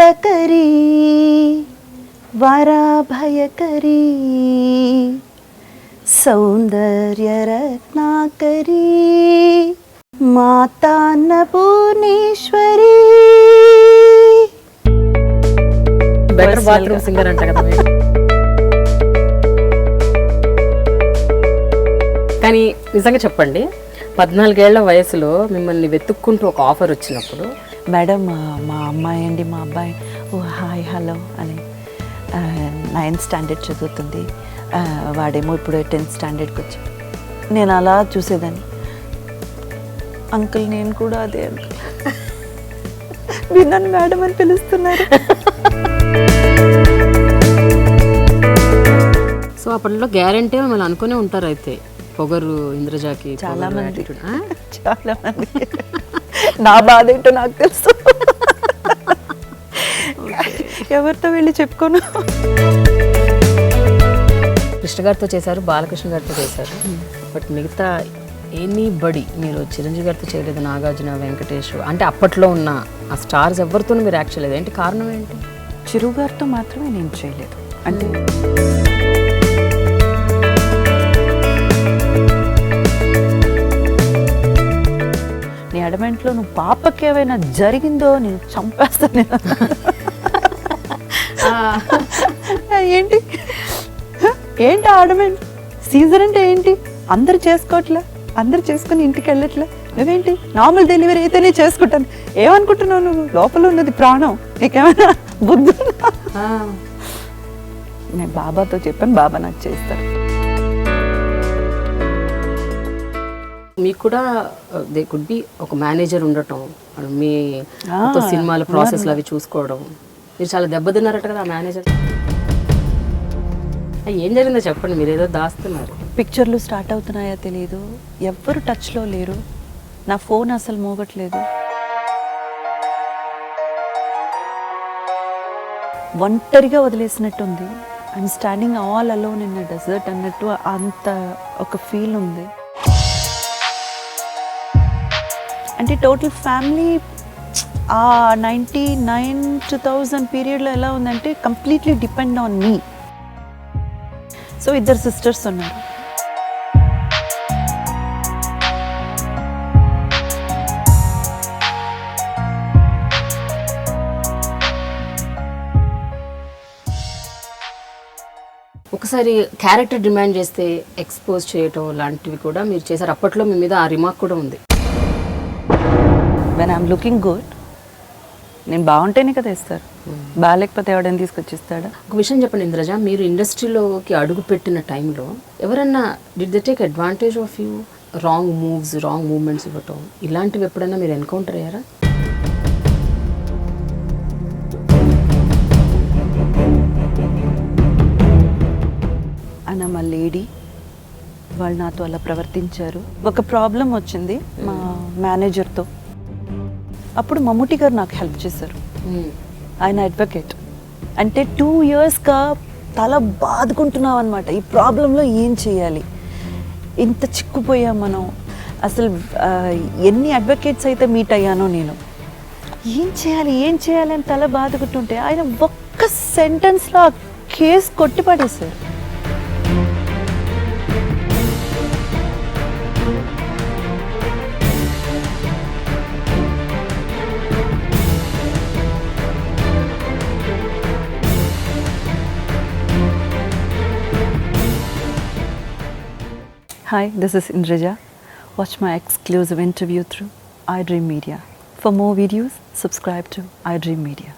మంగళకరీ వరాభయకరీ సౌందర్యరత్నాకరీ మాతా Annapurneshwari. Better bathroom singer అంట కదా మీరు. కానీ నిజంగా చెప్పండి, 14 ఏళ్ల వయసులో మిమ్మల్ని వెతుక్కుంటూ ఒక ఆఫర్ వచ్చినప్పుడు, మేడం మా అమ్మాయి అండి, మా అబ్బాయి, ఓ హాయ్ హలో అని 9th స్టాండర్డ్ చదువుతుంది, వాడేమో ఇప్పుడు 10th స్టాండర్డ్కి వచ్చి, నేను అలా చూసేదాన్ని. అంకుల్ నేను కూడా అదే అంకుల్, మీరు నన్ను మేడం అని పిలుస్తున్నారు. సో అప్పట్లో గ్యారంటీ మిమ్మల్ని అనుకునే ఉంటారు అయితే, పొగరు ఇంద్రజాకి చాలా మంది. నా బాధ ఏంటో నాకు తెలుసు, ఎవరితో వెళ్ళి చెప్పుకోను. కృష్ణ గారితో చేశారు, బాలకృష్ణ గారితో చేశారు, బట్ మిగతా ఎనీబడి మీరు చిరంజీవి గారితో చేయలేదు, నాగార్జున, వెంకటేష్, అంటే అప్పట్లో ఉన్న ఆ స్టార్స్ ఎవరితోనూ మీరు యాక్ట్ చేయలేదు. ఏంటి కారణం ఏంటి? చిరు గారితో మాత్రమే నేను చేయలేదు. అంటే నీ అడమెంట్లో నువ్వు పాపకి ఏమైనా జరిగిందో నేను చంపేస్తాను. ఏంటి ఏంటి అడమెంట్ సీజన్ అంటే ఏంటి? అందరు చేసుకోవట్లే, అందరు చేసుకుని ఇంటికి వెళ్ళట్లే, నువ్వేంటి నార్మల్ డెలివరీ అయితేనే చేసుకుంటాను. ఏమనుకుంటున్నావు నువ్వు? లోపల ఉన్నది ప్రాణం, నీకేమైనా బుద్ధి? నేను బాబాతో చెప్పాను, బాబా నాకు చేస్తారు. మీకు కూడా దే కుడ్ బి ఒక మేనేజర్ ఉండటం, మీ సినిమాల ప్రాసెస్లు అవి చూసుకోవడం, మీరు చాలా దెబ్బతిన్నారట కదా ఆ మేనేజర్. ఏం జరిగిందో చెప్పండి, మీరు ఏదో దాస్తున్నారు. పిక్చర్లు స్టార్ట్ అవుతున్నాయో తెలియదు, ఎవ్వరు టచ్లో లేరు, నా ఫోన్ అసలు మోగట్లేదు, ఒంటరిగా వదిలేసినట్టుంది. I'm standing all alone in desert అన్నట్టు అంత ఒక ఫీల్ ఉంది. అంటే టోటల్ ఫ్యామిలీ ఆ 99-2000 పీరియడ్లో ఎలా ఉందంటే completely depend on me. So 2 sisters ఉన్నారు. ఒకసారి క్యారెక్టర్ డిమాండ్ చేస్తే ఎక్స్పోజ్ చేయటం లాంటివి కూడా మీరు చేశారు. అప్పట్లో మీ మీద ఆ రిమార్క్ కూడా ఉంది. వెన్ ఐఎమ్ లుకింగ్ గుడ్, నేను బాగుంటేనే కదా ఇస్తారు, బాగాలేకపోతే ఎవడైనా తీసుకొచ్చిస్తాడా? ఒక విషయం చెప్పండి ఇంద్రజ, మీరు ఇండస్ట్రీలోకి అడుగు పెట్టిన టైంలో ఎవరన్నా did they take advantage of you? Wrong moves, wrong movements ఇవ్వటం, ఇలాంటివి ఎప్పుడైనా మీరు ఎన్కౌంటర్ అయ్యారా? అన్న మా లేడీ వాళ్ళు నాతో అలా ప్రవర్తించారు. ఒక ప్రాబ్లం వచ్చింది మా మేనేజర్తో, అప్పుడు మమ్ముటి గారు నాకు హెల్ప్ చేశారు. ఆయన అడ్వకేట్. అంటే 2 yearsగా తల బాదుకుంటున్నాం అనమాట, ఈ ప్రాబ్లంలో ఏం చేయాలి, ఇంత చిక్కుపోయాం మనం. అసలు ఎన్ని అడ్వకేట్స్ అయితే మీట్ అయ్యానో నేను, ఏం చేయాలి అని తల బాదుకుంటుంటే ఆయన ఒక్క సెంటెన్స్లో ఆ case కొట్టిపడేశారు. Hi, this is Indraja. Watch my exclusive interview through iDream Media. For more videos, subscribe to iDream Media.